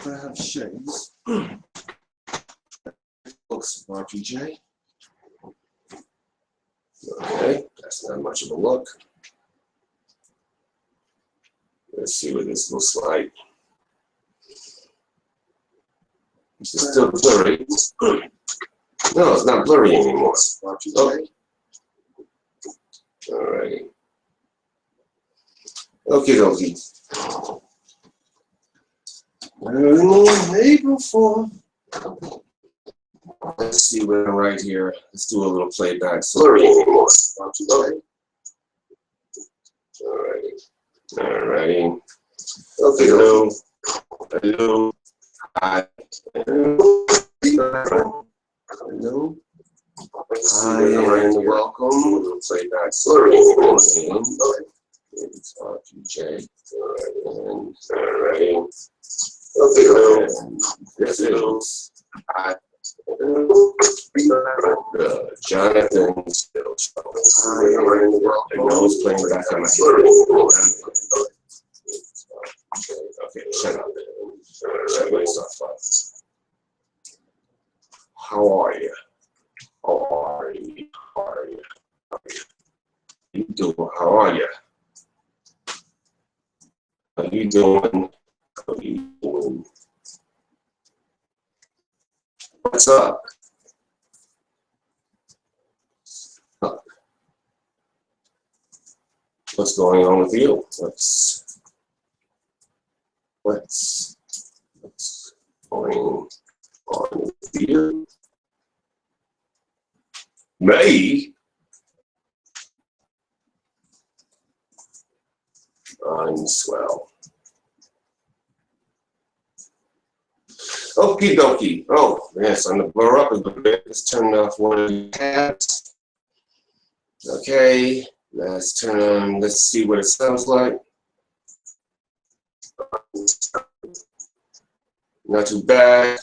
I have shades. Looks RPG. Okay, that's not much of a look. Let's see what this looks like. This is still blurry. No, it's not blurry anymore. Oh. Alrighty. Okay, dokie. April 4th. Let's see what I'm right here. Let's do a little playback. Blurry anymore. Okay. Alrighty. Alrighty. Okay, hello. Hello. Hi. Hello. Hello. Hi, and welcome. We'll play back. Blurry anymore. It's RPG. Alrighty. Okay, hello. Yes, hello. Hi. Johnathan Steele. Hi, and welcome. I was playing back on my head. Okay, shut up. Shut myself up. How are you? How are you? How are you? How are you doing? How are you? How you doing? How you doing? What's up? What's going on with you? What's going on with you? Me? I'm swell. Okie dokie. Oh, yes, I'm going to blur up a little bit. Let's turn off one of the tabs. Okay, let's turn on, let's see what it sounds like. Not too bad.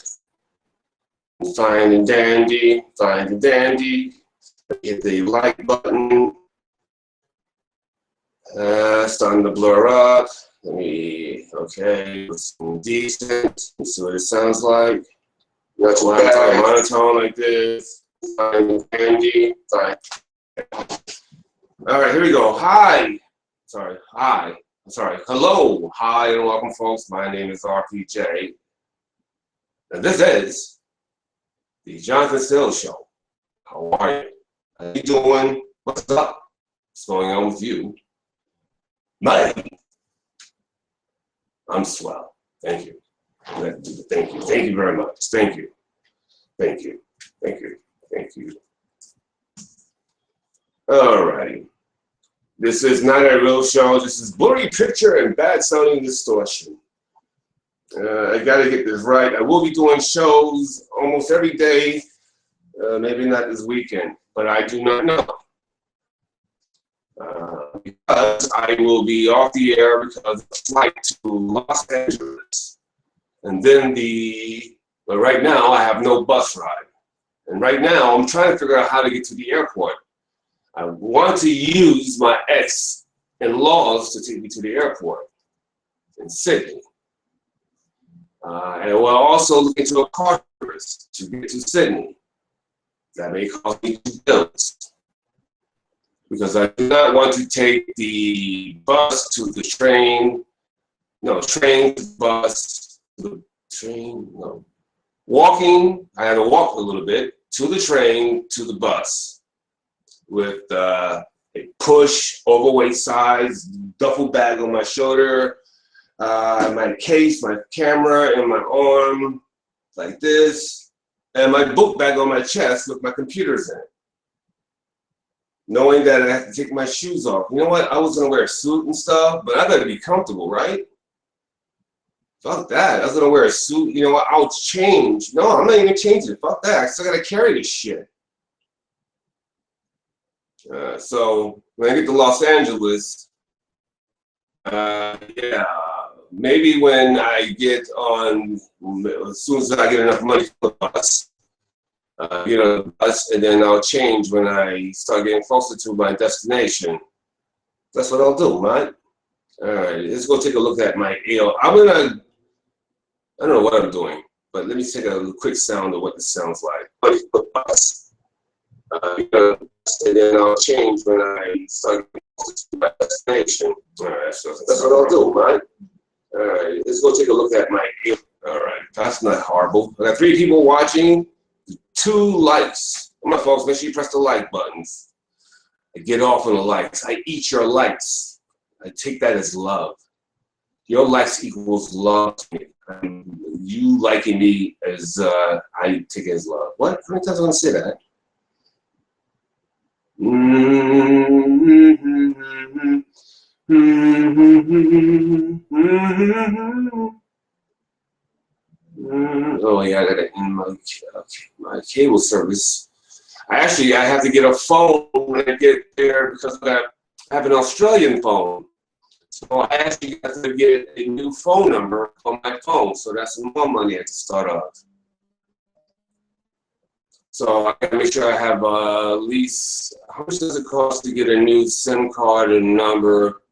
Fine and dandy, fine and dandy. Hit the like button. Starting to blur up. Let me, okay, it's decent. Let's see what it sounds like. Not too bad. Monotone like this. Fine and dandy. Fine. All right, here we go. Hi. Sorry. Hi. I'm sorry. Hello. Hi and welcome, folks. My name is RPJ. And this is the Johnathan Steele Show. How are you? How you doing? What's up? What's going on with you? Mike. I'm swell. Thank you. Thank you. Thank you very much. Thank you. Thank you. Thank you. Thank you. Alrighty. This is not a real show. This is blurry picture and bad sounding distortion. I gotta get this right. I will be doing shows almost every day. Maybe not this weekend, but I do not know. Because I will be off the air because of the flight to Los Angeles. And then but right now I have no bus ride. And right now I'm trying to figure out how to get to the airport. I want to use my ex-in-laws to take me to the airport in Sydney. And we'll also look into a car service to get to Sydney. That may cost me $2. Because I do not want to take the bus to the train. No, train to bus, to the train, no. Walking, I had to walk a little bit to the train, to the bus with a push, overweight size, duffel bag on my shoulder, my case, my camera in my arm, like this, and my book bag on my chest with my computers in it. Knowing that I have to take my shoes off. You know what? I was gonna wear a suit and stuff, but I gotta be comfortable, right? Fuck that. I was gonna wear a suit. You know what? I'll change. No, I'm not even changing. Fuck that. I still gotta carry this shit. So when I get to Los Angeles, yeah, maybe when I get on, as soon as I get enough money for the bus, get on the bus, and then I'll change when I start getting closer to my destination. That's what I'll do, man. All right, let's go take a look at my AO. I'm gonna I don't know what I'm doing, but let me take a quick sound of what this sounds like. And then I'll change when I start to my destination. All right, so that's what I'll do, right? All right, let's go take a look at my. All right, that's not horrible. I got 3 people watching, 2 likes. Come on, folks, make sure you press the like buttons. I get off on the likes. I eat your likes. I take that as love. Your likes equals love to me. You liking me as I take it as love. What? How many times am I going to say that? Oh yeah, I gotta end my cable service. I have to get a phone when I get there because I have an Australian phone. So I actually have to get a new phone number on my phone. So that's more money I have to start off. So I gotta make sure I have at least, how much does it cost to get a new SIM card and number?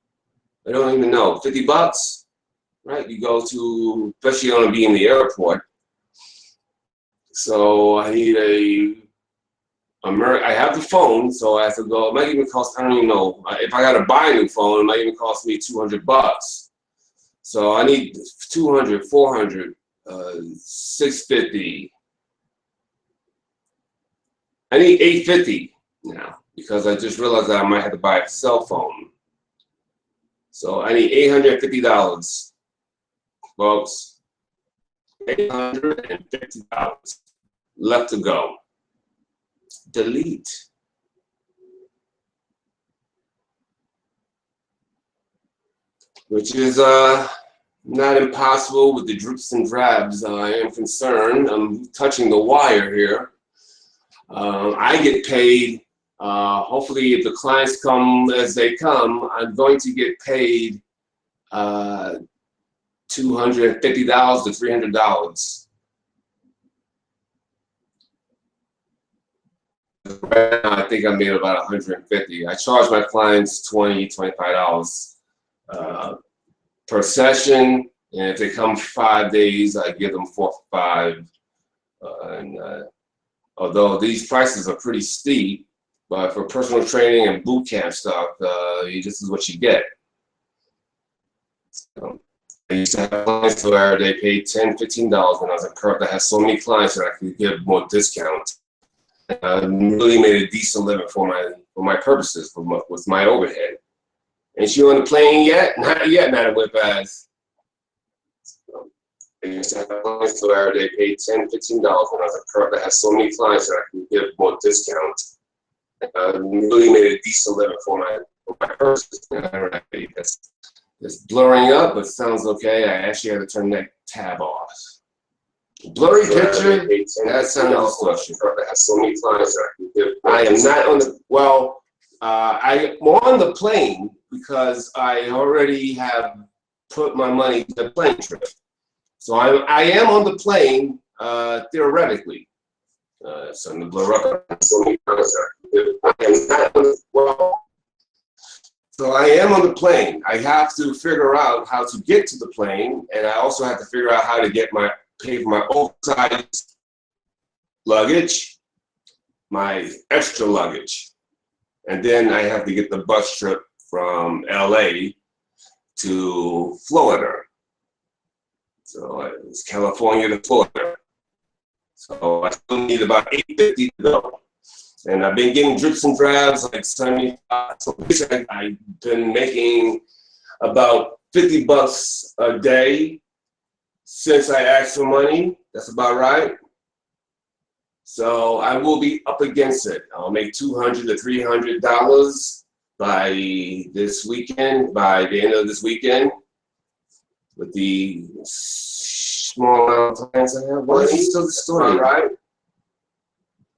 I don't even know, 50 bucks, right? You go to, especially you want to be in the airport. So I need I have the phone, so I have to go. It might even cost, I don't even know. If I got to buy a new phone, it might even cost me 200 bucks. So I need 200, 400, 650. I need 850 now because I just realized that I might have to buy a cell phone. So I need $850, folks. $850 left to go. Delete. Which is not impossible with the drips and drabs. I am concerned. I'm touching the wire here. I get paid. Hopefully, if the clients come as they come, I'm going to get paid $250 to $300. Right now, I think I made about 150. I charge my clients $20, $25 per session, and if they come 5 days, I give them 4 for 5. Although these prices are pretty steep, but for personal training and boot camp stuff, this is what you get. So, I used to have clients where they paid $10, $15 when I was at Perth. I had so many clients that I could give more discounts. Really made a decent living for my purposes, with my overhead. Ain't you on the plane yet? Not yet, Madam Whip-Ass. I used to have clients where they paid $10, $15 when I was at Perth. I had so many clients that I could give more discounts. Really made a decent living for my purposes. It's blurring up, but sounds okay. I actually had to turn that tab off. Blurry picture, that sounds distortion. I have so many clients that I can give. I am not on the, well, I'm on the plane because I already have put my money to the plane trip. So I am on the plane, theoretically. So I'm going to blur up. So many clients that I am not on the, well, so I am on the plane. I have to figure out how to get to the plane, and I also have to figure out how to get pay for my oversized luggage, my extra luggage, and then I have to get the bus trip from LA to Florida. So it's California to Florida. So I still need about $850 to go. And I've been getting drips and drabs like 75. So I've been making about 50 bucks a day since I asked for money. That's about right. So I will be up against it. I'll make $200 to $300 by this weekend, by the end of this weekend, with the small amount of clients I have. Why is it still distorted? Right.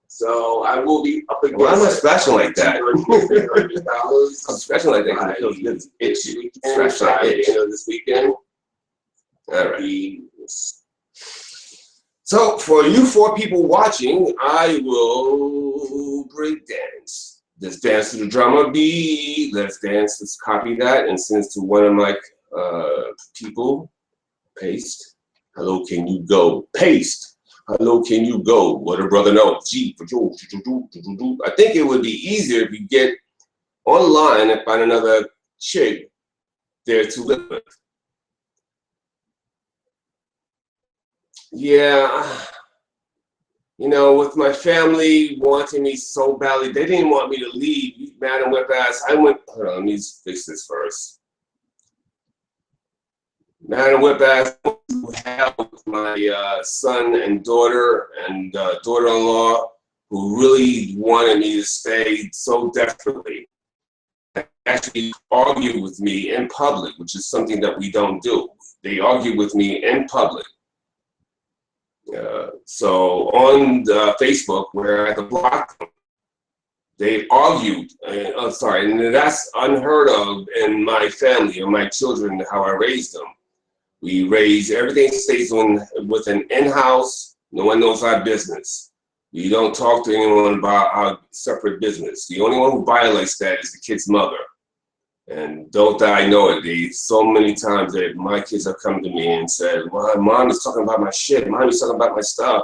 So I will be up against. Why am I scratching like that? I'm scratching like that because it feels good. Itchy. Scratch like the end of this weekend. All right. So for you 4 people watching, I will break dance. Let's dance to the drummer beat. Let's dance. Let's copy that and send it to one of my people. Paste. Hello, can you go? Paste. Hello, can you go? What a brother knows. G for Joe. I think it would be easier if you get online and find another chick there to live with. Yeah, you know, with my family wanting me so badly, they didn't want me to leave. Madam Whip ass. I went. Hold on, let me fix this first. Madam Whip ass with my son and daughter and daughter-in-law, who really wanted me to stay so desperately. They actually argued with me in public, which is something that we don't do. They argued with me in public. So on Facebook, where I had to block them, they argued. I'm sorry, and that's unheard of in my family or my children, how I raised them. We raise, everything stays with an in-house. No one knows our business. We don't talk to anyone about our separate business. The only one who violates that is the kid's mother. And don't I know it, so many times that my kids have come to me and said, well, mom is talking about my shit. Mom is talking about my stuff.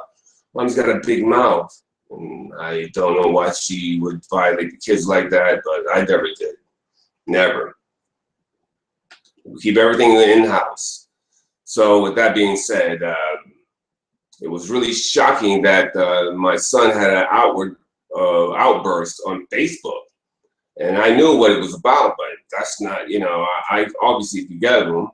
Mom's got a big mouth. And I don't know why she would violate the kids like that, but I never did. Never. We keep everything in-house. So with that being said, it was really shocking that my son had an outburst on Facebook. And I knew what it was about, but that's not, you know, I obviously forgave him,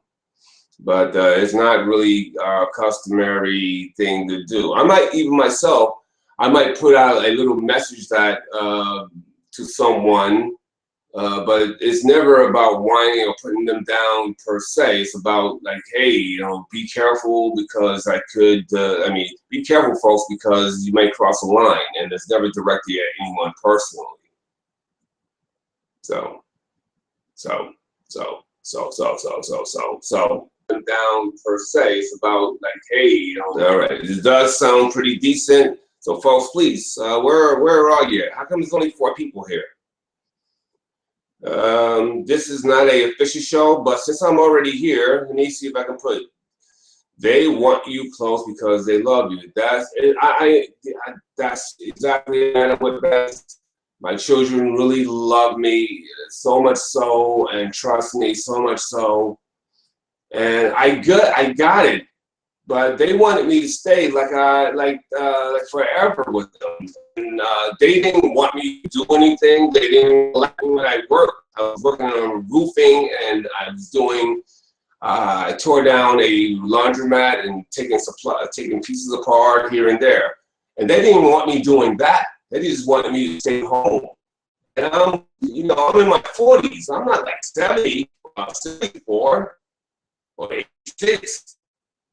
but it's not really a customary thing to do. I might, even myself, I might put out a little message that to someone, but it's never about whining or putting them down per se. It's about like, hey, you know, be careful because I could, I mean, be careful, folks, because you may cross a line, and it's never directed at anyone personally. So down per se, it's about like, hey, you know, all right, it does sound pretty decent. So folks, please, where are you? How come there's only 4 people here? This is not a official show, but since I'm already here, let me see if I can put, they want you close because they love you. That's that's exactly what that's. My children really love me so much so, and trust me so much so, and I got it. But they wanted me to stay like forever with them. And they didn't want me to do anything. They didn't like me when I worked. I was working on roofing, and I was doing. I tore down a laundromat and taking pieces apart here and there. And they didn't want me doing that. They just wanted me to stay home. And I'm, you know, I'm in my 40s. I'm not like 70, 74, or 86,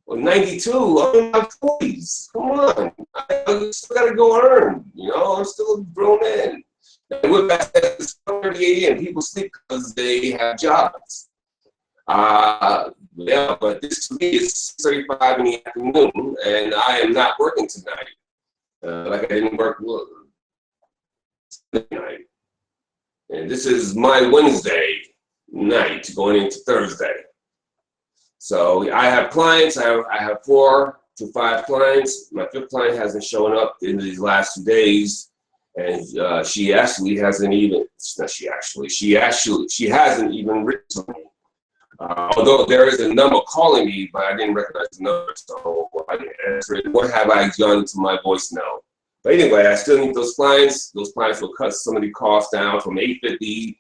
or 92. I'm in my 40s. Come on. I still got to go earn. You know, I'm still a grown man. And we're back at 30 a.m. People sleep because they have jobs. Yeah, but this to me is 6:35 in the afternoon, and I am not working tonight. Like I didn't work tonight. And this is my Wednesday night going into Thursday. So I have clients. I have 4 to 5 clients. My 5th client hasn't shown up in these last 2 days, and she actually hasn't even. She hasn't even written to me. Although there is a number calling me, but I didn't recognize the number, so I didn't answer it. What have I done to my voicemail? But anyway, I still need those clients. Those clients will cut some of the costs down from $850,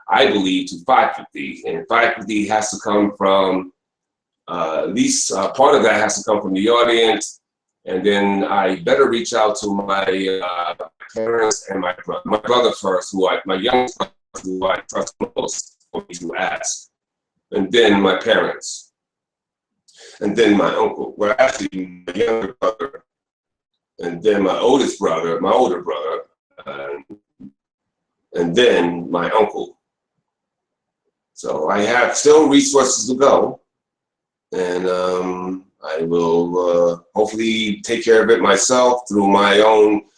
I believe, to $550. And $550 has to come from, at least part of that has to come from the audience. And then I better reach out to my parents and my brother first, my youngest brother, who I trust most, for me to ask. And then my parents. And then my uncle. Well, actually, my younger brother. And then my older brother, and then my uncle. So I have still resources to go, and I will hopefully take care of it myself through my own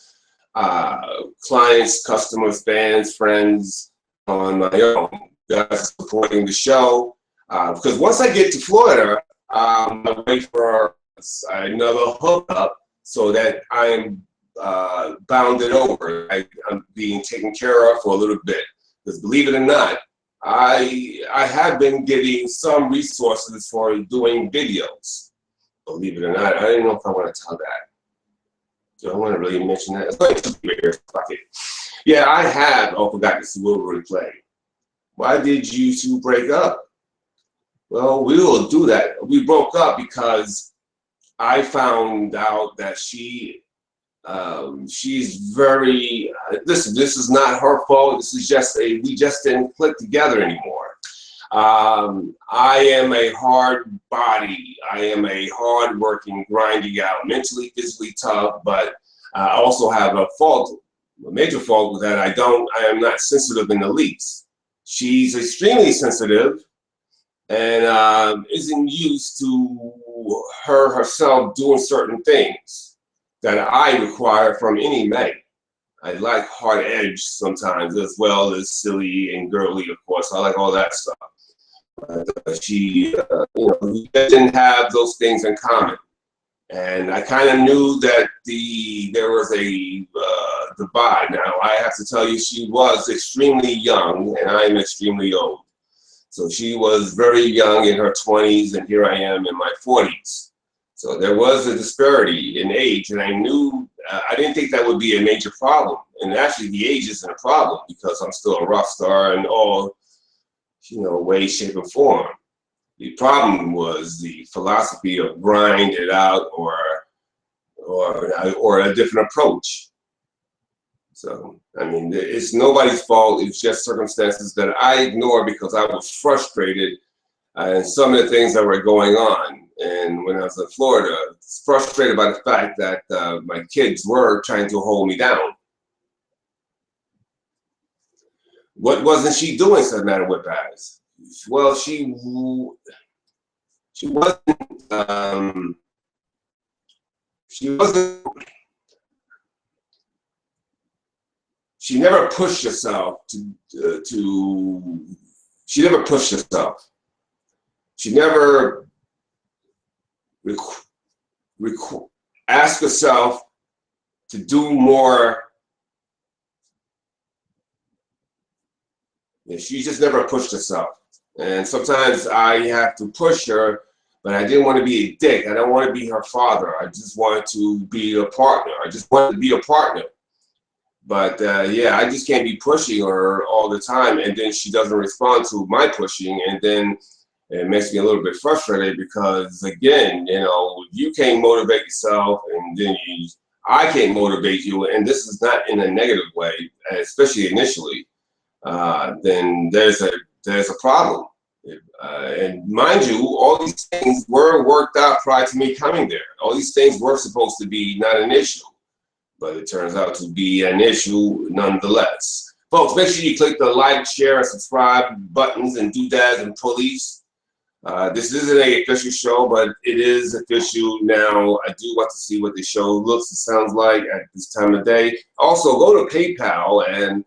clients, customers, fans, friends, on my own. Guys supporting the show, because once I get to Florida, I wait for another hookup so that I'm bounded over. I'm being taken care of for a little bit. Because believe it or not, I have been getting some resources for doing videos. Believe it or not, I don't know if I want to tell that. Do I want to really mention that? Fuck it. Yeah, I have. Oh, forgot this will replay. Why did you two break up? Well, we will do that. We broke up because I found out that she's very. Listen, this is not her fault. This is just we just didn't click together anymore. I am a hard body. I am a hard working, grinding out, mentally, physically tough, but I also have a fault, a major fault that I am not sensitive in the least. She's extremely sensitive and isn't used to herself doing certain things that I require from any mate. I like hard edge sometimes, as well as silly and girly, of course. I like all that stuff. She, we didn't have those things in common, and I kind of knew that there was a divide. Now I have to tell you, she was extremely young, and I am extremely old. So she was very young in her 20s, and here I am in my 40s. So there was a disparity in age, and I knew I didn't think that would be a major problem. And actually, the age isn't a problem because I'm still a rock star in all, way, shape, and form. The problem was the philosophy of grind it out or a different approach. So, I mean, it's nobody's fault. It's just circumstances that I ignored because I was frustrated and some of the things that were going on. And when I was in Florida, I was frustrated by the fact that my kids were trying to hold me down. What wasn't she doing, said Madam Whip-Ass? Well, she wasn't, she never pushed herself she never pushed herself. She never asked herself to do more. She just never pushed herself. And sometimes I have to push her, but I didn't want to be a dick. I don't want to be her father. I just wanted to be a partner. I just wanted to be a partner. But yeah, I just can't be pushing her all the time, and then she doesn't respond to my pushing, and then it makes me a little bit frustrated because, again, you can't motivate yourself, and then I can't motivate you, and this is not in a negative way, especially initially. Then there's a problem. And mind you, all these things were worked out prior to me coming there. All these things were supposed to be not an issue, but it turns out to be an issue nonetheless. Folks, make sure you click the like, share, and subscribe buttons and doodads and pulleys. This isn't an official show, but it is official now. I do want to see what the show looks and sounds like at this time of day. Also, go to PayPal and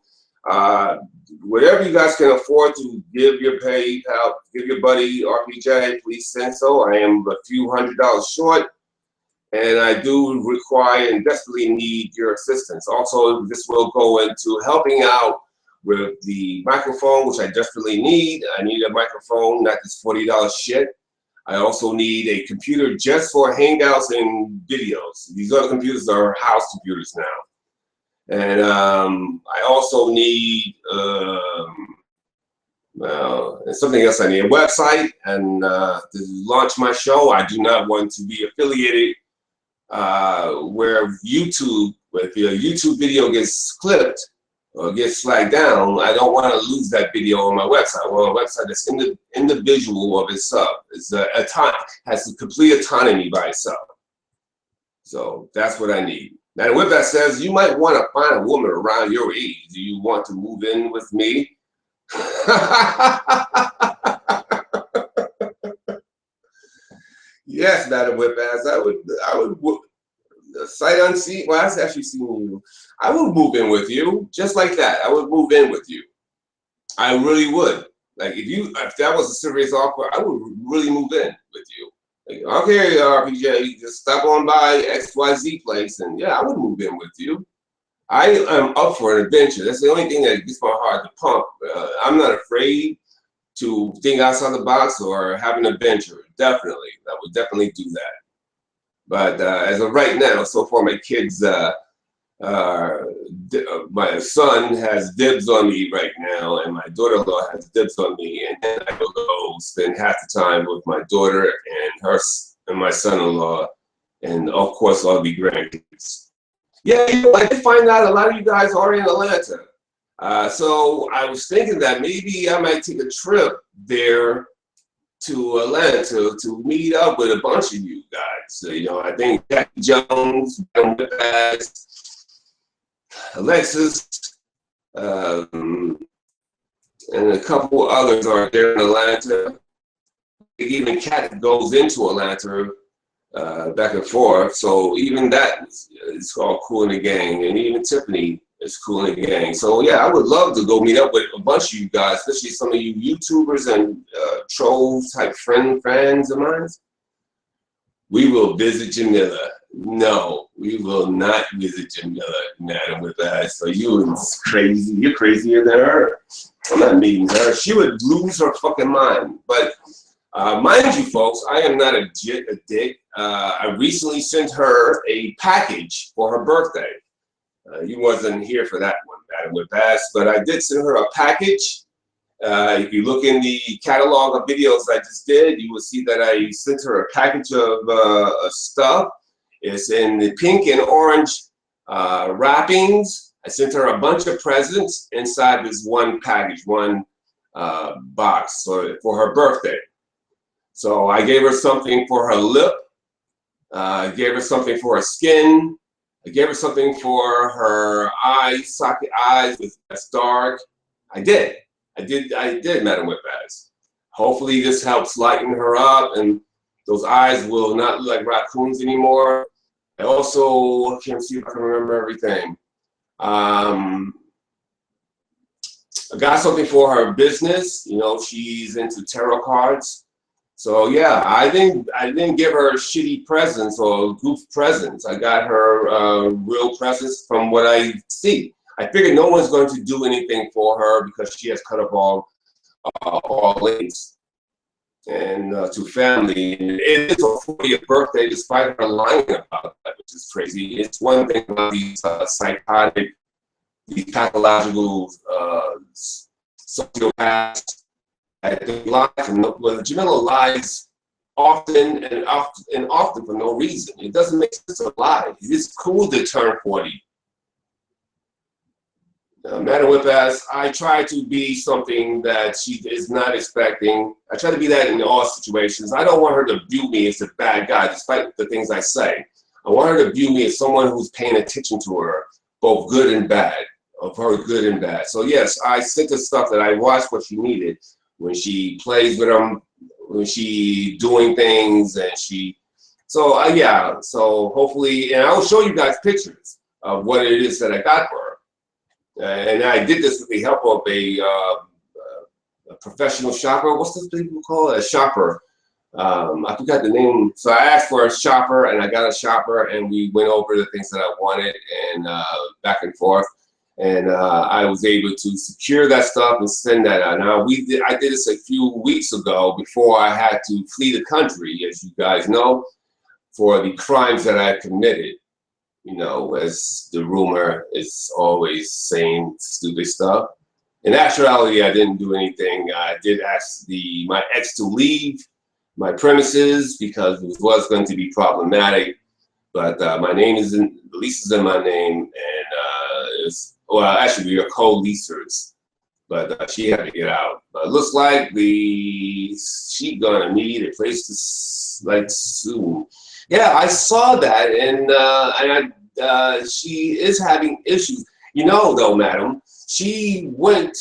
whatever you guys can afford to give your PayPal, give your buddy RPJ, please send so. I am a few $100s short, and I do require and desperately need your assistance. Also, this will go into helping out with the microphone, which I desperately need. I need a microphone, not this $40 shit. I also need a computer just for hangouts and videos. These other computers are house computers now. And I also need something else. I need a website and to launch my show. I do not want to be affiliated where YouTube, if your YouTube video gets clipped or gets flagged down, I don't want to lose that video on my website. I want a website that's individual of itself. It's has complete autonomy by itself. So that's what I need. Now, with that says, you might want to find a woman around your age. Do you want to move in with me? Yes, Madam Whip-Ass, I would sight unseen. Well, I've actually seen you. I would move in with you, just like that. I would move in with you. I really would. Like if that was a serious offer, I would really move in with you. Like, okay, RPJ, just stop on by XYZ place, and yeah, I would move in with you. I am up for an adventure. That's the only thing that gets my heart to pump. I'm not afraid to think outside the box or have an adventure. Definitely, I would definitely do that. But as of right now, so far my kids, my son has dibs on me right now, and my daughter-in-law has dibs on me, and then I will go spend half the time with my daughter and my son-in-law, and of course all the grandkids. Yeah, I did find out a lot of you guys are in Atlanta. So I was thinking that maybe I might take a trip there to Atlanta to meet up with a bunch of you guys. So, I think Jackie Jones, Alexis, and a couple others are there in Atlanta. Even Kat goes into Atlanta back and forth. So even that is called Cool in the Gang. And even Tiffany is Cool in the Gang. So yeah, I would love to go meet up with a bunch of you guys, especially some of you YouTubers and trolls type friends of mine. We will visit Jamila. No, we will not visit Jamila, Madam, with that. So you're crazy. You're crazier than her. I'm not meeting her. She would lose her fucking mind. But mind you, folks, I am not a dick. I recently sent her a package for her birthday. You wasn't here for that one, Madam with Bass, but I did send her a package. If you look in the catalog of videos I just did, you will see that I sent her a package of stuff. It's in the pink and orange wrappings. I sent her a bunch of presents inside this one package, one box for her birthday. So I gave her something for her lip. I gave her something for her skin. I gave her something for her eyes, socket eyes that's dark. I did, Madam Whipbags. Hopefully this helps lighten her up and those eyes will not look like raccoons anymore. I also can't see if I can remember everything. I got something for her business. She's into tarot cards. So yeah, I didn't give her shitty presents or goof presents. I got her real presents from what I see. I figured no one's going to do anything for her because she has cut off all links and to family. And it is her 40th birthday, despite her lying about that, which is crazy. It's one thing about these psychotic, these pathological sociopaths. I think Jamila lies often and often for no reason. It doesn't make sense to lie. It's cool to turn 40. Madam Whip-Ass, I try to be something that she is not expecting. I try to be that in all situations. I don't want her to view me as a bad guy, despite the things I say. I want her to view me as someone who's paying attention to her, both good and bad, of her good and bad. So yes, I sent her stuff that I watched what she needed. When she plays with them, when she doing things, and yeah. So hopefully, and I will show you guys pictures of what it is that I got for her. And I did this with the help of a professional shopper. What's this people call it? A shopper. I forgot the name. So I asked for a shopper, and I got a shopper, and we went over the things that I wanted, and back and forth. And I was able to secure that stuff and send that out. Now I did this a few weeks ago before I had to flee the country, as you guys know, for the crimes that I committed. As the rumor is always saying stupid stuff. In actuality, I didn't do anything. I did ask my ex to leave my premises because it was going to be problematic. But my name the lease is in my name, and actually we are co-leasers, but she had to get out. But it looks like she gonna need a place to soon. Yeah, I saw that, and she is having issues. Though, Madam, she went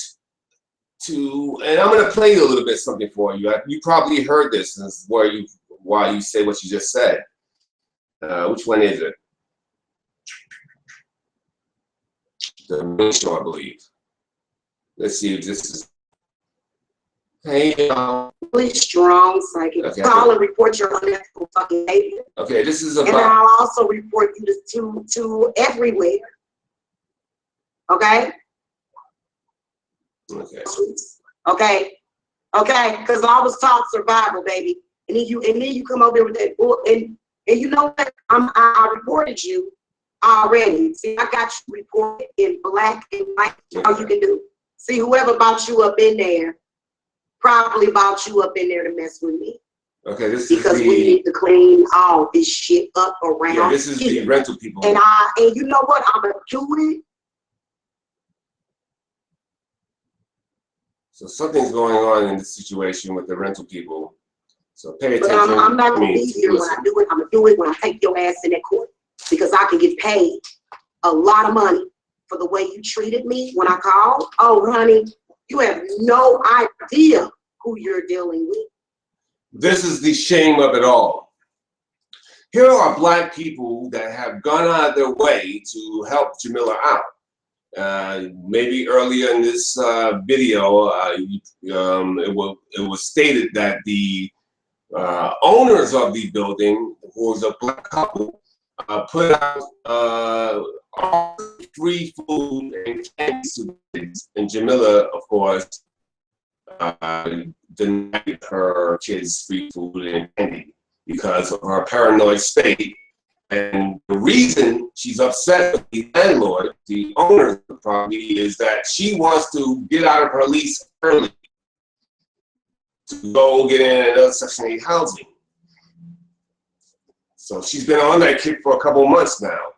to, and I'm gonna play a little bit something for you. You probably heard this. This is why you say what you just said. Which one is it? The main show, I believe. Let's see if this is. Hey, really strong psychic. Okay. Call and report your unethical fucking behavior. Okay, this is about. And I'll also report you to everywhere. Okay. Okay. Okay. Okay. Because I was taught survival, baby. And then you come over here with that book, and you know what? I reported you already. See, I got you reported in black and white. All you can do. See, whoever bought you up in there probably bought you up in there to mess with me. Okay, this because is the, we need to clean all this shit up around. Yeah, this is the rental people. And you know what? I'm gonna do it. So something's going on in this situation with the rental people. So pay attention. But I'm not gonna be here when I do it. I'm gonna do it when I take your ass in that court, because I can get paid a lot of money for the way you treated me when I called. Oh, honey, you have no idea who you're dealing with. This is the shame of it all. Here are black people that have gone out of their way to help Jamila out. Maybe earlier in this video, it was stated that the owners of the building, who was a black couple, put out all free food and candy to kids. And Jamila, of course, denied her kids free food and candy because of her paranoid state. And the reason she's upset with the landlord, the owner of the property, is that she wants to get out of her lease early to go get in another Section 8 housing. So she's been on that kick for a couple of months now.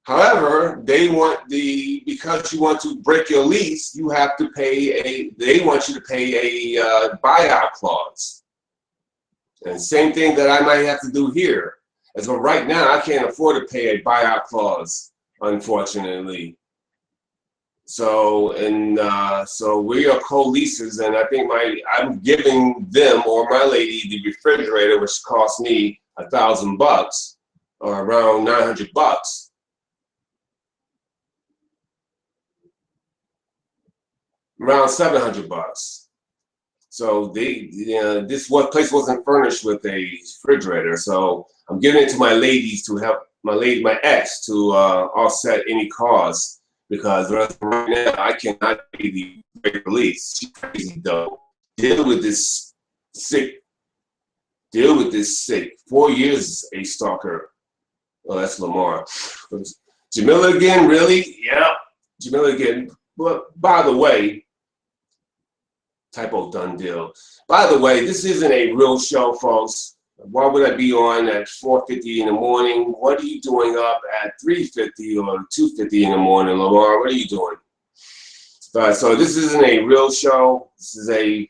However, they want because you want to break your lease, you have to pay they want you to pay a buyout clause. And same thing that I might have to do here. As of right now, I can't afford to pay a buyout clause, unfortunately. So so we are co-leases, and I think I'm giving them, or my lady, the refrigerator, which cost me $1,000 or around $900. Around $700. So this place wasn't furnished with a refrigerator, so I'm giving it to my ladies to help my ex to offset any costs, because right now I cannot pay the release. She's crazy though. Deal with this sick. 4 years a stalker. Oh, that's Lamar. Jamila again, really? Yeah, Jamila again. But by the way, typo, done deal. By the way, this isn't a real show, folks. Why would I be on at 4:50 in the morning? What are you doing up at 3:50 or 2:50 in the morning, Lamar? What are you doing? So this isn't a real show. This is a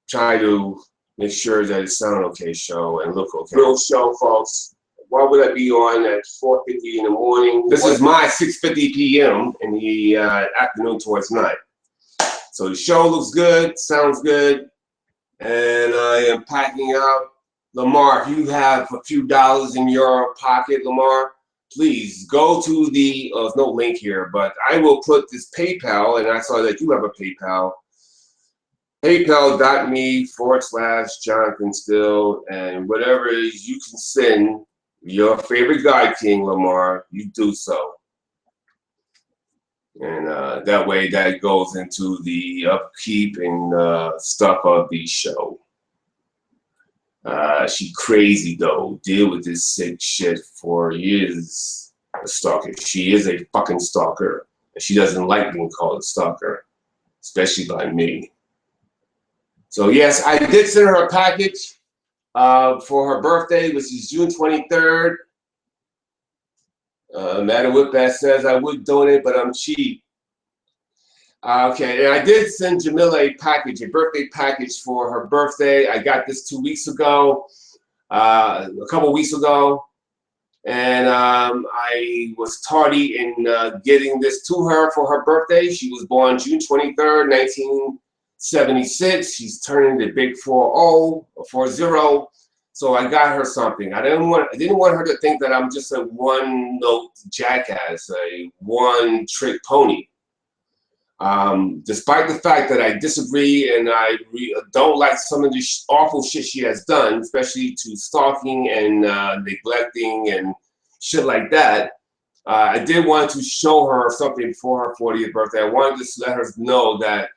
try to make sure that it sounds okay show and look okay. Real show, folks. Why would I be on at 4:50 in the morning? This is my 6:50 p.m. in the afternoon towards night. So the show looks good, sounds good, and I am packing up. Lamar, if you have a few dollars in your pocket, Lamar, please go to there's no link here, but I will put this PayPal, and I saw that you have a PayPal, paypal.me/Johnathan Steele, and whatever it is you can send your favorite God King, Lamar, you do so. And that way that goes into the upkeep and stuff of the show. She crazy though. Deal with this sick shit for years. A stalker. She is a fucking stalker. And she doesn't like being called a stalker. Especially by me. So yes, I did send her a package for her birthday, which is June 23rd. Matter what that says, I would donate, but I'm cheap. Okay, and I did send Jamila a birthday package for her birthday. I got this 2 weeks ago, a couple weeks ago, and I was tardy in getting this to her for her birthday. She was born June 23rd, 1976. She's turning the big 40. So I got her something. I didn't want her to think that I'm just a one-note jackass, a one-trick pony. Despite the fact that I disagree and I don't like some of the awful shit she has done, especially to stalking and neglecting and shit like that, I did want to show her something for her 40th birthday. I wanted to let her know that,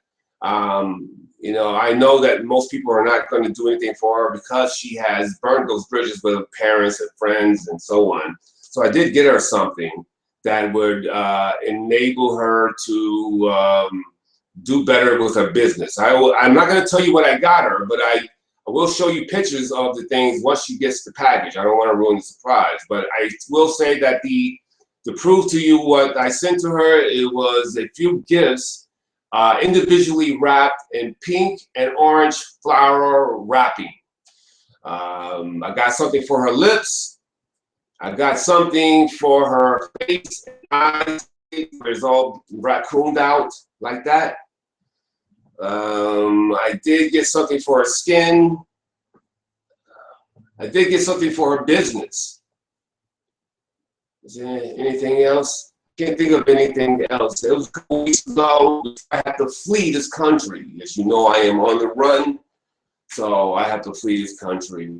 you know, I know that most people are not going to do anything for her because she has burned those bridges with her parents and friends and so on. So I did get her something that would enable her to do better with her business. I'm not going to tell you what I got her, but I will show you pictures of the things once she gets the package. I don't want to ruin the surprise, but I will say that to prove to you what I sent to her, it was a few gifts individually wrapped in pink and orange flower wrapping. I got something for her lips. I got something for her face and eyes. It's all raccooned out like that. I did get something for her skin. I did get something for her business. Is there anything else? Can't think of anything else. It was a couple weeks ago. I had to flee this country. As you know, I am on the run. So I have to flee this country,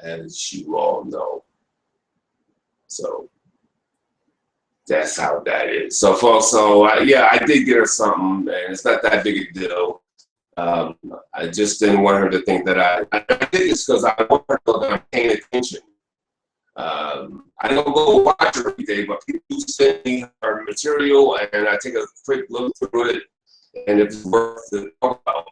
as you all know. So that's how that is. So folks, yeah, I did get her something, and it's not that big a deal. I just didn't want her to think that I did this because I want her to know that I'm paying attention. I don't go watch her every day, but people do send me her material, and I take a quick look through it, and it's worth to talk about.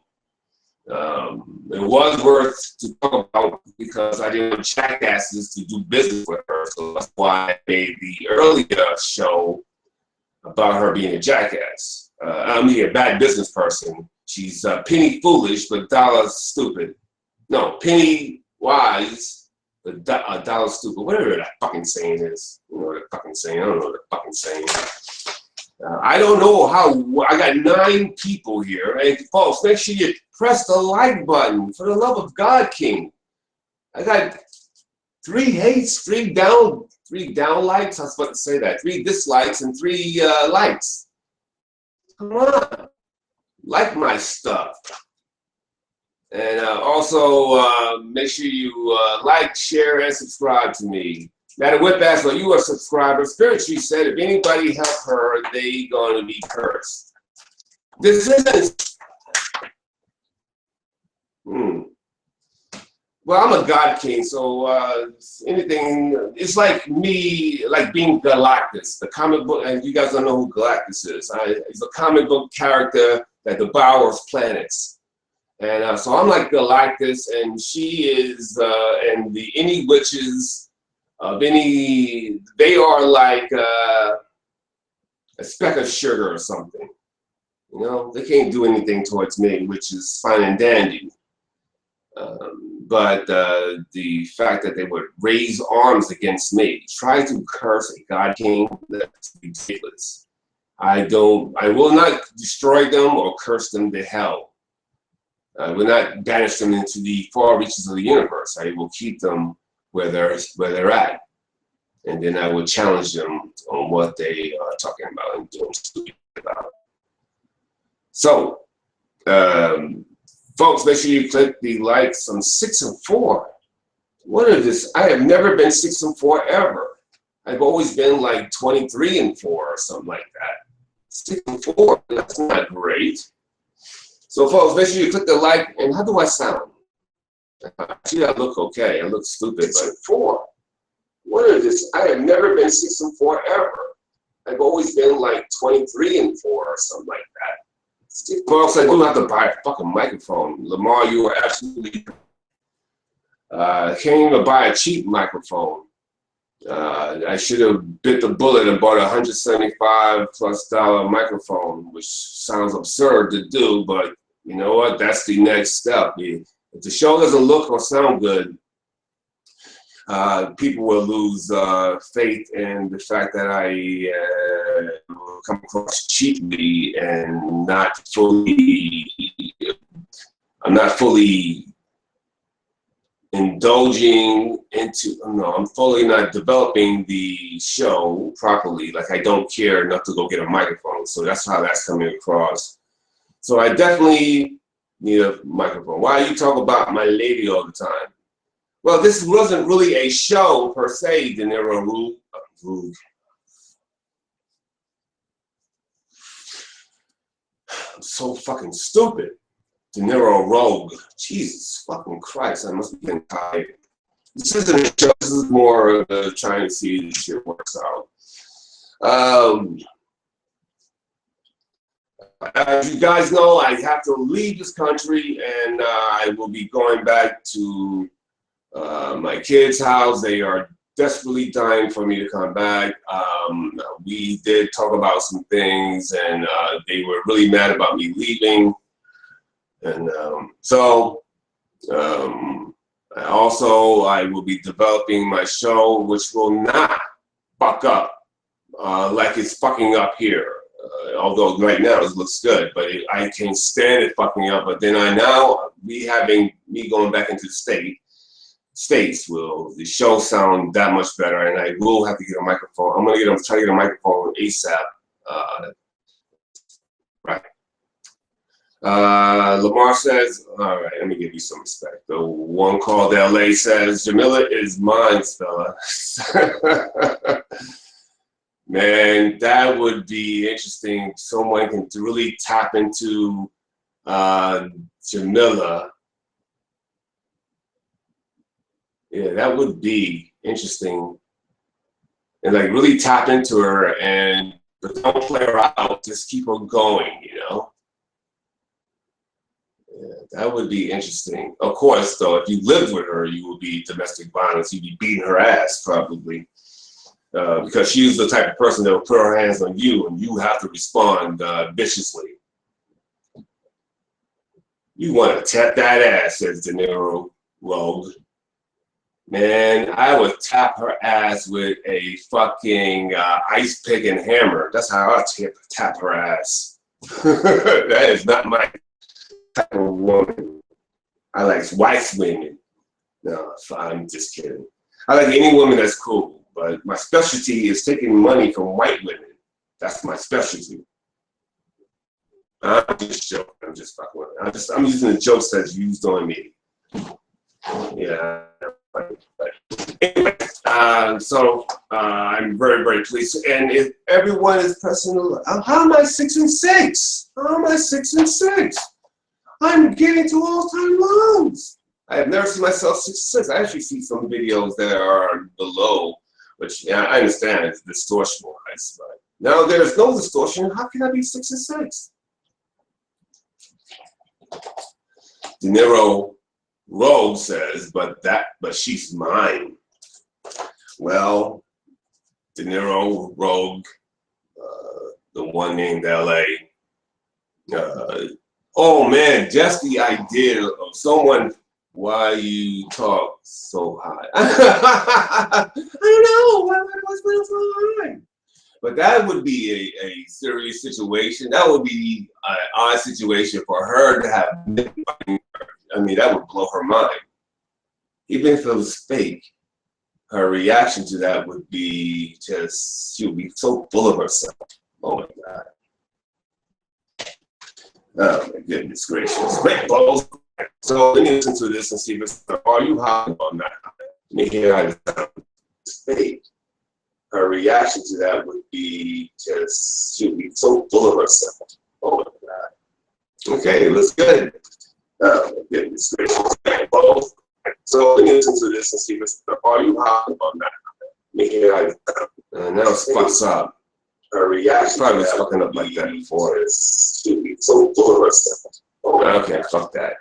It was worth to talk about because I didn't want jackasses to do business with her, so that's why I made the earlier show about her being a jackass. I mean, a bad business person. She's penny foolish, but dollar stupid. No, penny wise, but dollar stupid. Whatever that fucking saying is. You know what the fucking saying? I don't know what the fucking saying is. I don't know how. I got 9 people here. And folks, make sure you press the like button. For the love of God, King. I got 3 hates, 3 down likes. I was about to say that. 3 dislikes and 3 likes. Come on. Like my stuff. And also make sure you like, share, and subscribe to me. Madam Whip-Ass, well, you are a subscriber. Spirit Tree said if anybody help her, they gonna be cursed. This isn't. Well, I'm a God King, so anything, it's like me, like being Galactus, the comic book, and you guys don't know who Galactus is. He's a comic book character that devours planets. And so I'm like Galactus, and she is, and any witches of any, they are like a speck of sugar or something. You know, they can't do anything towards me, which is fine and dandy. But the fact that they would raise arms against me, try to curse a God King, that's ridiculous. I will not destroy them or curse them to hell. I will not banish them into the far reaches of the universe. I will keep them where they're at. And then I will challenge them on what they are talking about and doing stupid about. So, folks, make sure you click the likes. I'm 6 and 4. What is this? I have never been 6 and 4 ever. I've always been like 23 and 4 or something like that. 6 and 4, that's not great. So folks, make sure you click the like. And how do I sound? Actually, I look okay. I look stupid, but 4. What is this? I have never been 6 and 4 ever. I've always been like 23 and 4 or something like that. Folks, I do have to buy a fucking microphone. Lamar, you are absolutely. I can't even buy a cheap microphone. I should have bit the bullet and bought a $175+ microphone, which sounds absurd to do, but you know what? That's the next step. If the show doesn't look or sound good, people will lose faith in the fact that I come across cheaply and not fully. I'm not fully indulging into, no, I'm fully not developing the show properly. Like I don't care enough to go get a microphone. So that's how that's coming across. So I definitely need a microphone. Why you talk about my lady all the time? Well, this wasn't really a show per se, De Niro Rube. I'm so fucking stupid. De Niro Rogue. Jesus fucking Christ, I must be getting tired. This isn't a show, this is more of trying to see if this shit works out. As you guys know, I have to leave this country and I will be going back to my kids' house. They are desperately dying for me to come back. We did talk about some things and they were really mad about me leaving. And also I will be developing my show, which will not fuck up like it's fucking up here. Although right now it looks good, but I can't stand it fucking up. But then me going back into the States will the show sound that much better, and I will have to get a microphone. I'm gonna try to get a microphone ASAP. Right. Lamar says, all right, let me give you some respect. The one called LA says, Jamila is mine, fella. Man, that would be interesting. Someone can really tap into Jamila. Yeah, that would be interesting. And like really tap into her but don't play her out, just keep her going, you know? Yeah, that would be interesting. Of course, though, if you lived with her, you would be domestic violence. You'd be beating her ass, probably. Because she's the type of person that will put her hands on you and you have to respond viciously. You want to tap that ass, says De Niro Rogue. Man, I would tap her ass with a fucking ice pick and hammer. That's how I tap her ass. That is not my type of woman. I like white women. No, I'm just kidding. I like any woman that's cool. But my specialty is taking money from white women. That's my specialty. I'm just joking. I'm just fucking with it. I'm using the jokes that's used on me. Yeah. Anyway, I'm very, very pleased. And if everyone is pressing, how am I 6 and 6? How am I 6 and 6? I'm getting to all-time lows. I have never seen myself 6 and 6. I actually see some videos that are below. Which yeah, I understand it's distortion wise, but now there's no distortion. How can I be 6 and 6? De Niro Rogue says, but she's mine. Well, De Niro Rogue, the one named LA. Oh man, just the idea of someone. Why you talk so high? I don't know. Why was I so high? But that would be a serious situation. That would be an odd situation for her to have. I mean, that would blow her mind. Even if it was fake, her reaction to that would be just, she would be so full of herself. Oh my God. Oh my goodness gracious. Great balls. So let me listen to this and see if it's, are you high or not? Let me hear how it sounds. Fake. Her reaction to that would be just, she would be so full of herself. Oh my God. Okay, it looks good. Oh my goodness gracious. Both. So let me listen to this and see if it's, are you high or not? Let me hear how it sounds. Now it fucks up. Her reaction probably was fucking up like that before. She would be so full of herself. Okay, fuck that.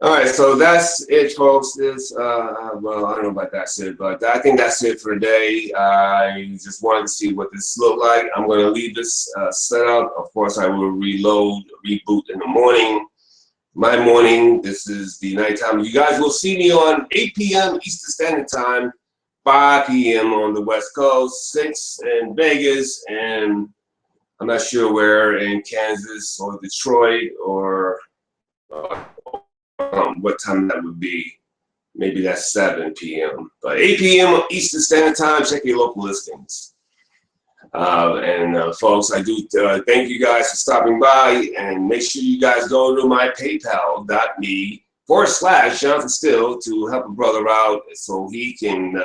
All right, so that's it, folks. Well, I don't know about that's it, but I think that's it for today. I just wanted to see what this looked like. I'm going to leave this set up. Of course, I will reboot in the morning. My morning, this is the nighttime. You guys will see me on 8 p.m. Eastern Standard Time, 5 p.m. on the West Coast, 6 in Vegas, and I'm not sure where in Kansas or Detroit or what time that would be. Maybe that's 7 p.m. But 8 p.m. Eastern Standard Time, check your local listings. Folks, I do thank you guys for stopping by, and make sure you guys go to my paypal.me/Johnathan Steele to help a brother out so he can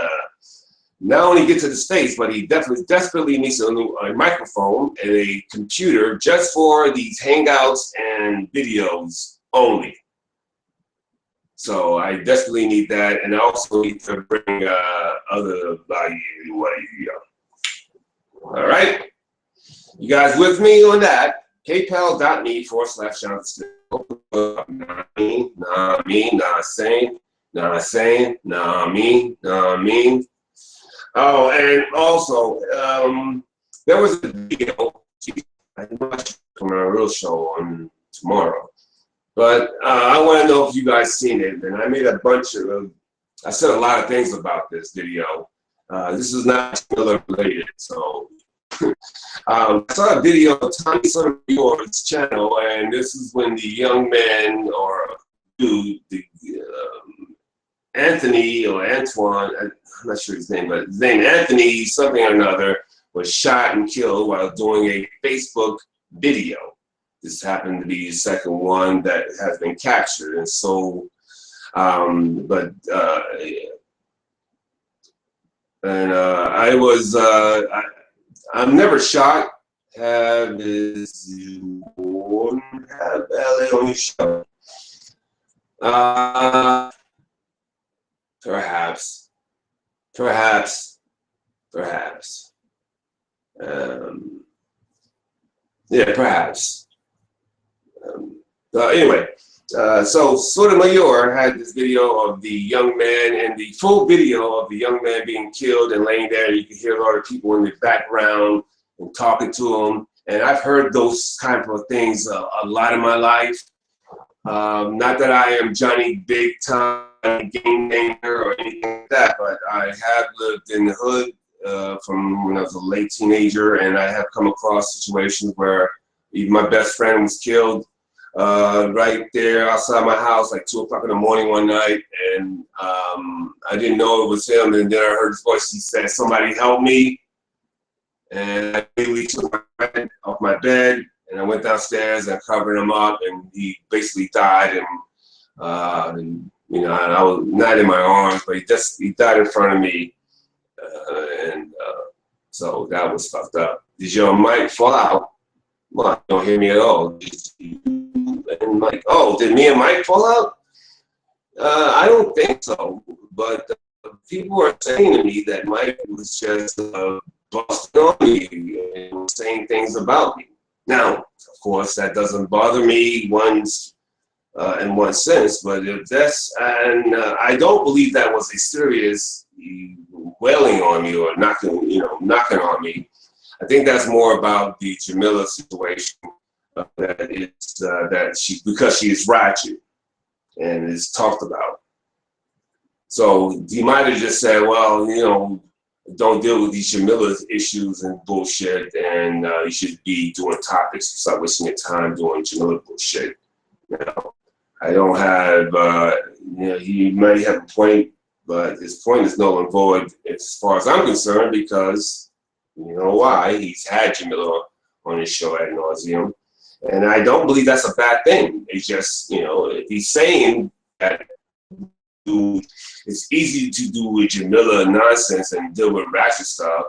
not only get to the States, but he desperately needs a microphone and a computer just for these hangouts and videos only. So I desperately need that, and I also need to bring other value. All right, you guys with me on that? PayPal.me/Johnathan Steele. Nah me. Oh, and also, there was a video. I'm not on a real show on tomorrow, but I want to know if you guys seen it. And I made a bunch of, I said a lot of things about this video. This is not related, so I saw a video of Tommy Sotomayor's channel, and this is when the young man or dude, Anthony or Antoine, I'm not sure his name, but his name Anthony something or another, was shot and killed while doing a Facebook video. This happened to be the second one that has been captured, and so, I'm never shot. Have is you have ballet on your show? Perhaps. Yeah, perhaps. Anyway, so Sotomayor had this video of the young man, and the full video of the young man being killed and laying there. You can hear a lot of people in the background and talking to him. And I've heard those kind of things a lot in my life. Not that I am Johnny Big Time game namer or anything like that, but I have lived in the hood from when I was a late teenager, and I have come across situations where even my best friend was killed right there outside my house, like 2 o'clock in the morning one night, and I didn't know it was him, and then I heard his voice. He said, "Somebody help me," and I immediately took my friend off my bed, and I went downstairs and covered him up, and he basically died, and you know, I was not in my arms, but he died in front of me, so that was fucked up. Did your mic fall out? Well, you don't hear me at all. And Mike, oh, did me and Mike fall out? I don't think so, but people are saying to me that Mike was just busting on me and saying things about me. Now, of course, that doesn't bother me in one sense, but if that's, and I don't believe that was a serious wailing on me or knocking on me. I think that's more about the Jamila situation, because she is ratchet and is talked about. So he might have just said, well, you know, don't deal with these Jamila issues and bullshit, and you should be doing topics. Stop wasting your time doing Jamila bullshit. You know, I don't have, you know, he might have a point, but his point is null and void as far as I'm concerned, because you know why? He's had Jamila on his show ad nauseum, and I don't believe that's a bad thing. It's just, you know, if he's saying that it's easy to do with Jamila nonsense and deal with ratchet stuff,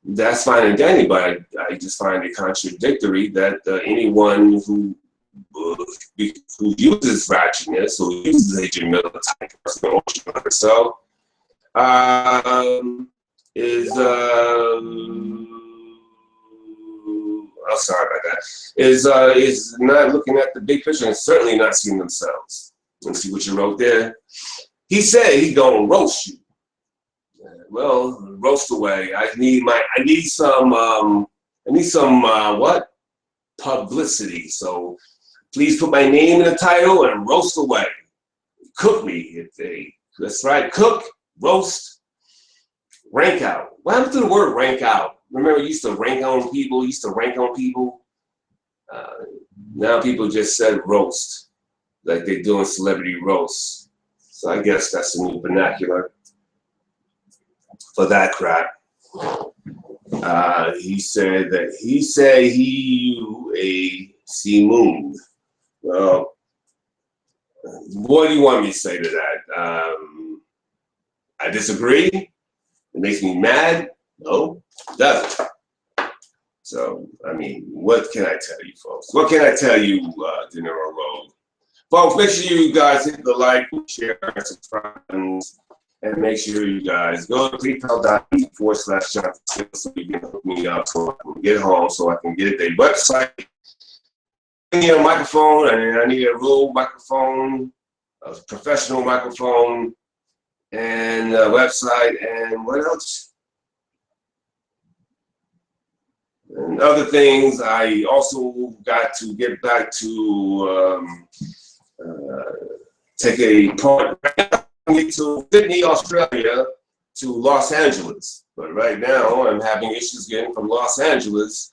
that's fine and dandy, but I just find it contradictory that anyone who uses ratchetness, who uses a Jamila type personal emotion on herself, is I'm sorry about that, is not looking at the big picture and certainly not seeing themselves. Let's see what you wrote there. He said he gonna roast you. Well, roast away. I need some what? Publicity. So please put my name in the title and roast away. Cook me. That's right. Cook, roast, rank out. What happened to the word rank out? Remember, you used to rank on people. Now people just said roast, like they're doing celebrity roasts. So I guess that's the new vernacular for that crap. He said that he moon. Well, what do you want me to say to that? I disagree. It makes me mad. No, it doesn't. So, I mean, what can I tell you, folks? What can I tell you, De Niro Road? Folks, make sure you guys hit the like, share, and subscribe, and make sure you guys go to PayPal.me/Johnathan Steele so you can hook me up so I can get home, so I can get a website. I need a microphone, and I need a Rode microphone, a professional microphone, and a website, and what else? And other things. I also got to get back to take a part to Sydney, Australia, to Los Angeles. But right now, I'm having issues getting from Los Angeles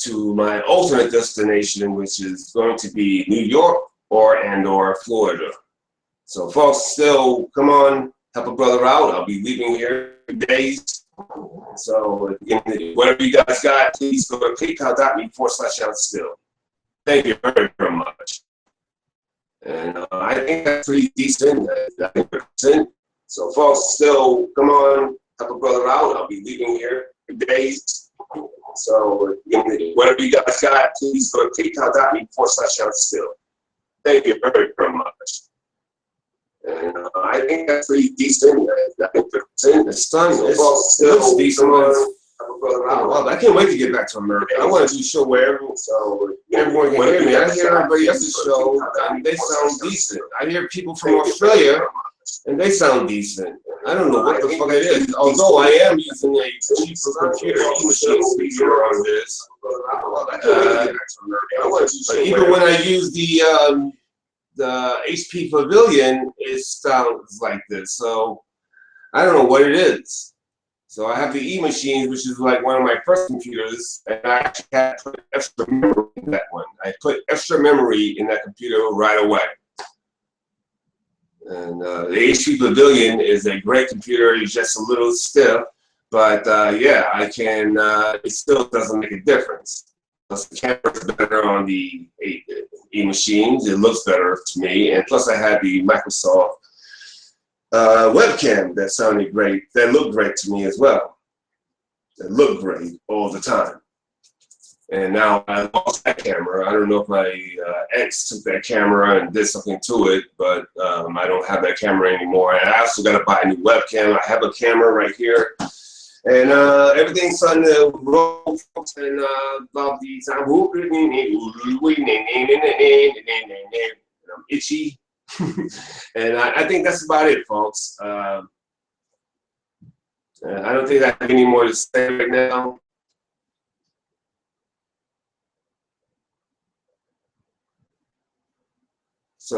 to my alternate destination, which is going to be New York or Florida. So, folks, still, come on, help a brother out. I'll be leaving here in days. So, whatever you guys got, please go to PayPal.me/Johnathan Steele. Thank you very, very much. And I think that's pretty decent. So, folks, still, come on, help a brother out. I'll be leaving here in days. So, whatever you guys got, please go to PayPal.me/Johnathan Steele. Thank you very, very much. And I think that's pretty decent. It's done. It's decent. Well, I can't wait to get back to America. I want to do a show where everyone can hear me. I hear everybody else's show, and they sound decent. I hear people from Australia, and they sound decent. I don't know what the fuck it is. Although I am using a cheaper computer machine speaker on this. But even when I use the HP Pavilion, it sounds like this. So I don't know what it is. So I have the E-Machines, which is like one of my first computers, and I actually had to put extra memory in that one. I put extra memory in that computer right away. And the HP Pavilion is a great computer. It's just a little stiff, but yeah, I can. It still doesn't make a difference. Plus, the camera's better on the E-Machines. It looks better to me, and plus, I had the Microsoft webcam that sounded great, that looked great to me as well. That looked great all the time. And now I lost that camera. I don't know if my ex took that camera and did something to it, but I don't have that camera anymore. And I also got to buy a new webcam. I have a camera right here. And everything's on the road, folks, and about the time. I'm itchy. And I think that's about it, folks. I don't think I have any more to say right now. So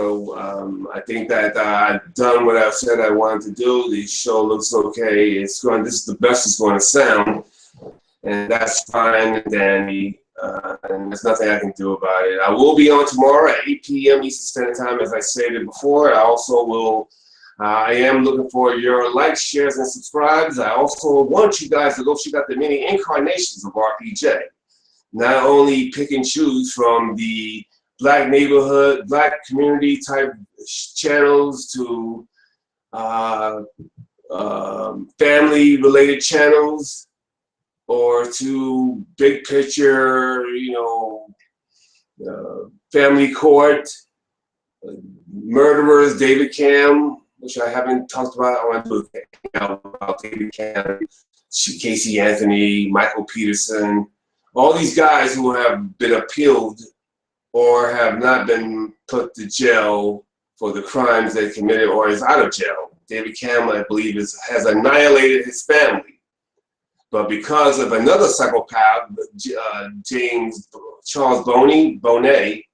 I think that I've done what I said I wanted to do. The show looks okay. It's going. This is the best it's going to sound, and that's fine, Danny. And there's nothing I can do about it. I will be on tomorrow at 8 p.m. Eastern Standard Time, as I stated before. I also will. I am looking for your likes, shares, and subscribes. I also want you guys to go check out the many incarnations of RPJ. Not only pick and choose from the Black neighborhood, Black community type channels to family related channels, or to big picture, you know, family court, murderers, David Cam, which I haven't talked about. I want to do about David Cam, Casey Anthony, Michael Peterson, all these guys who have been appealed or have not been put to jail for the crimes they committed or is out of jail. David Cam, I believe, has annihilated his family. But because of another psychopath, Charles Bonet,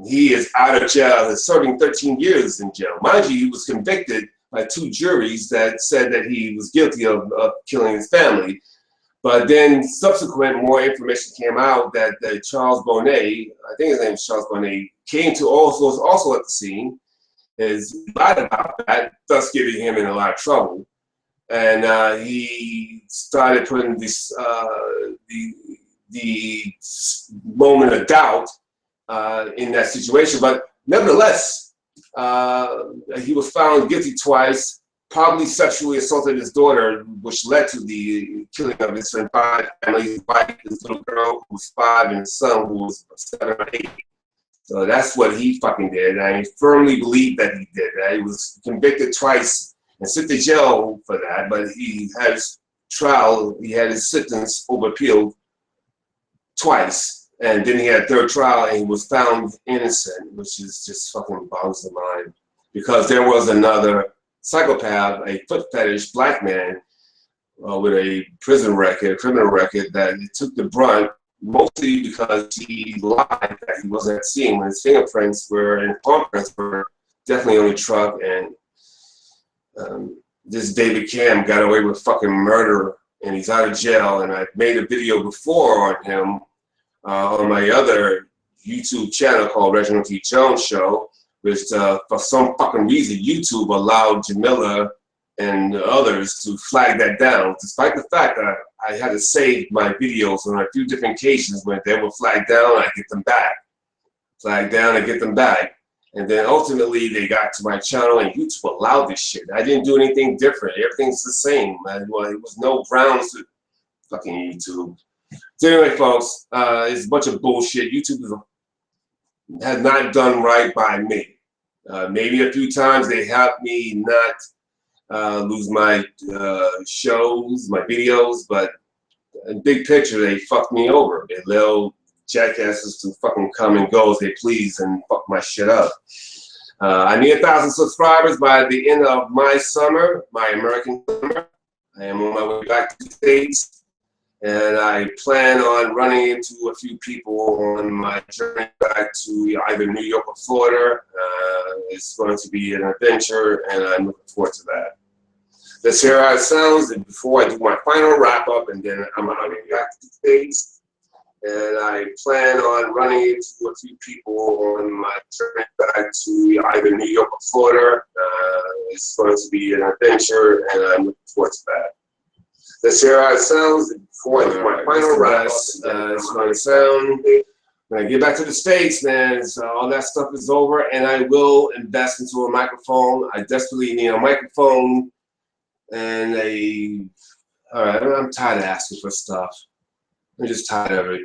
he is out of jail. He's serving 13 years in jail. Mind you, he was convicted by 2 juries that said that he was guilty of killing his family. But then subsequent more information came out that Charles Bonet, I think his name is Charles Bonet, came to also at the scene. is lied about that, thus getting him in a lot of trouble. And he started putting this the moment of doubt in that situation. But nevertheless, he was found guilty twice. Probably sexually assaulted his daughter, which led to the killing of his entire family, his wife, his little girl who was 5, and his son who was 7 or 8. So that's what he fucking did. I firmly believe that he did that. He was convicted twice and sent to jail for that, but he had his trial, he had his sentence over appealed twice. And then he had a third trial and he was found innocent, which is just fucking boggles the mind. Because there was another psychopath, a foot fetish black man with a prison record, criminal record, that took the brunt, mostly because he lied that he wasn't at the scene when his fingerprints were and thumbprints were definitely on the truck. And this David Cam got away with fucking murder and he's out of jail. And I made a video before on him on my other YouTube channel called Reginald T. Jones Show, which for some fucking reason, YouTube allowed Jamila and others to flag that down, despite the fact that I had to save my videos on a few different occasions when they were flagged down, I get them back. Flag down, I get them back. And then ultimately they got to my channel and YouTube allowed this shit. I didn't do anything different. Everything's the same. Well, it was no grounds to fucking YouTube. So anyway, folks, it's a bunch of bullshit. YouTube has not done right by me. Maybe a few times they helped me not lose my shows, my videos, but in big picture, they fucked me over. They allow jackasses to fucking come and go as they please and fuck my shit up. I need 1,000 subscribers by the end of my summer, my American summer. I am on my way back to the States. And I plan on running into a few people on my journey back to either New York or Florida. It's going to be an adventure, and I'm looking forward to that. Let's hear how it sounds and before I do my final wrap up, and then I'm running back to the States. And I plan on running into a few people on my journey back to either New York or Florida. It's going to be an adventure, and I'm looking forward to that. Let's hear how it sounds before I do my final wrap up. It's going to sound. When I get back to the States, man, all that stuff is over, and I will invest into a microphone. I desperately need a microphone and all right, I'm tired of asking for stuff. I'm just tired of it.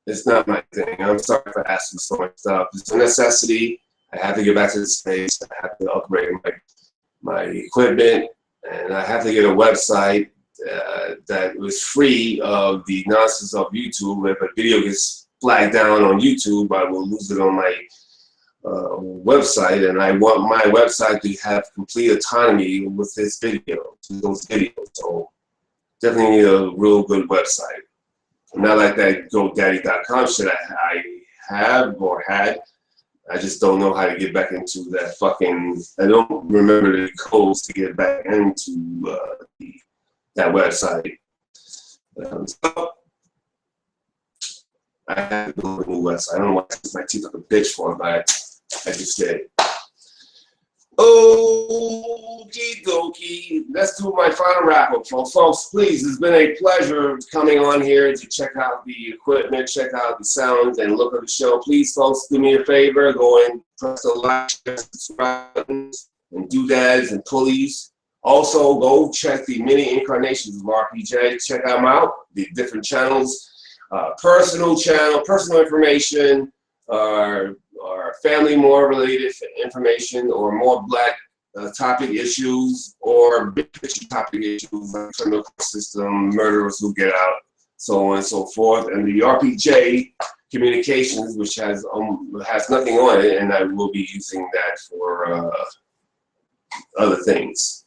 It's not my thing. I'm sorry for asking so much stuff. It's a necessity. I have to get back to the States. I have to upgrade my equipment, and I have to get a website that was free of the nonsense of YouTube. If a video gets flagged down on YouTube, I will lose it on my website, and I want my website to have complete autonomy with those videos. So definitely need a real good website. Not like that GoDaddy.com shit I have or had. I just don't know how to get back into that fucking. I don't remember the codes to get back into that website. So I have to build a new website. I don't know why I use my teeth like a bitch for it, but I just did. Okie dokie. Let's do my final wrap up, folks. Folks, please, it's been a pleasure coming on here to check out the equipment, check out the sounds, and look at the show. Please, folks, do me a favor. Go and press the like, subscribe buttons, and doodads and pulleys. Also, go check the many incarnations of RPJ. Check them out, the different channels, personal channel, personal information, or family more related information, or more black topic issues, or big picture topic issues like criminal system, murderers who get out, so on and so forth. And the RPJ communications, which has nothing on it, and I will be using that for other things.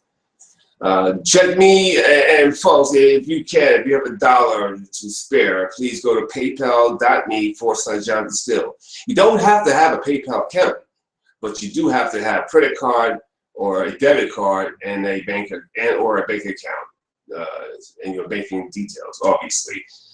Check me, and folks, if you can, if you have $1 to spare, please go to paypal.me/Johnathan Steele. You don't have to have a PayPal account, but you do have to have a credit card or a debit card and a bank or a bank account, and your banking details, obviously.